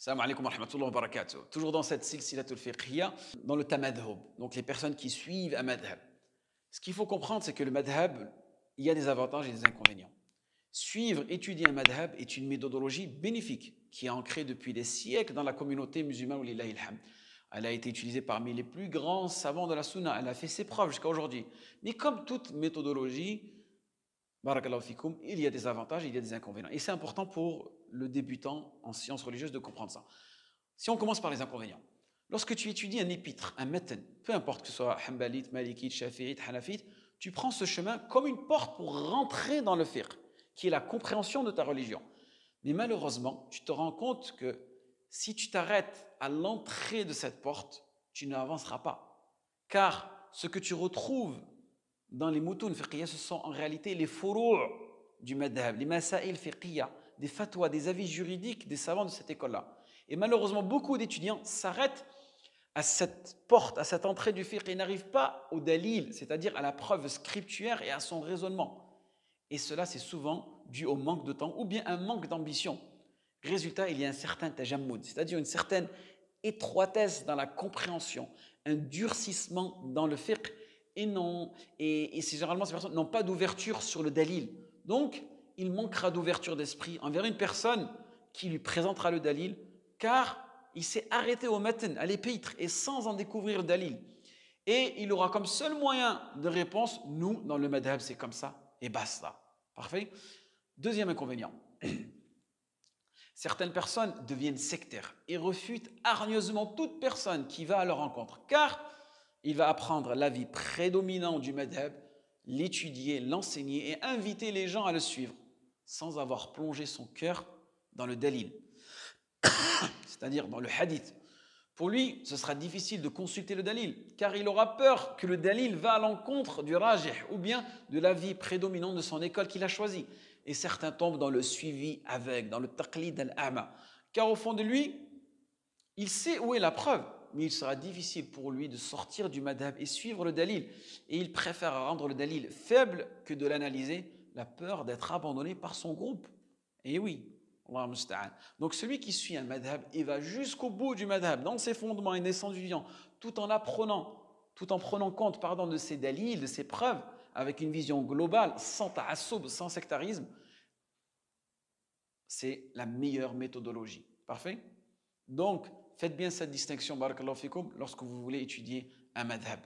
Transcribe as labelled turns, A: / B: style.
A: Salam alaikum wa rahmatullahi wa barakatuh. Toujours dans cette silsilatul fiqhiyya, dans le tamadhub, donc les personnes qui suivent un madhab. Ce qu'il faut comprendre, c'est que le madhab, il y a des avantages et des inconvénients. Suivre, étudier un madhab est une méthodologie bénéfique qui est ancrée depuis des siècles dans la communauté musulmane. Walillahi alhamd. Elle a été utilisée parmi les plus grands savants de la sunna. Elle a fait ses preuves jusqu'à aujourd'hui. Mais comme toute méthodologie, barakallahu fikoum, il y a des avantages, il y a des inconvénients. Et c'est important pour le débutant en sciences religieuses de comprendre ça. Si on commence par les inconvénients, lorsque tu étudies un épître, un matan, peu importe que ce soit hanbalite, malikite, shafi'ite, hanafite, tu prends ce chemin comme une porte pour rentrer dans le fiqh, qui est la compréhension de ta religion. Mais malheureusement, tu te rends compte que si tu t'arrêtes à l'entrée de cette porte, tu n'avanceras pas. Car ce que tu retrouves dans les moutoun fiqhiyya, ce sont en réalité les furu' du madhab, les masail fiqhiyya, des fatwas, des avis juridiques des savants de cette école-là. Et malheureusement, beaucoup d'étudiants s'arrêtent à cette porte, à cette entrée du fiqh et n'arrivent pas au dalil, c'est-à-dire à la preuve scriptuaire et à son raisonnement. Et cela, c'est souvent dû au manque de temps ou bien un manque d'ambition. Résultat, il y a un certain tajammoud, c'est-à-dire une certaine étroitesse dans la compréhension, un durcissement dans le fiqh et généralement ces personnes n'ont pas d'ouverture sur le dalil. Donc, il manquera d'ouverture d'esprit envers une personne qui lui présentera le dalil, car il s'est arrêté au matan, à l'épître, et sans en découvrir le dalil. Et il aura comme seul moyen de réponse, nous, dans le madhab, c'est comme ça, et basta. Parfait. Deuxième inconvénient. Certaines personnes deviennent sectaires et refutent hargneusement toute personne qui va à leur rencontre, car il va apprendre l'avis prédominant du madhab, l'étudier, l'enseigner et inviter les gens à le suivre, sans avoir plongé son cœur dans le dalil, c'est-à-dire dans le hadith. Pour lui, ce sera difficile de consulter le dalil, car il aura peur que le dalil va à l'encontre du rajih, ou bien de l'avis prédominant de son école qu'il a choisi. Et certains tombent dans le suivi aveugle, dans le taqlid al-a'ma. Car au fond de lui, il sait où est la preuve, mais il sera difficile pour lui de sortir du madhab et suivre le dalil. Et il préfère rendre le dalil faible que de l'analyser, la peur d'être abandonné par son groupe. Et oui, Allah musta'an. Donc celui qui suit un madhab, il va jusqu'au bout du madhab, dans ses fondements et ses étudiants, tout en prenant compte de ses dalils, de ses preuves, avec une vision globale, sans ta'assoub, sans sectarisme. C'est la meilleure méthodologie. Parfait? Donc, faites bien cette distinction, barakallahu fikoum, lorsque vous voulez étudier un madhab.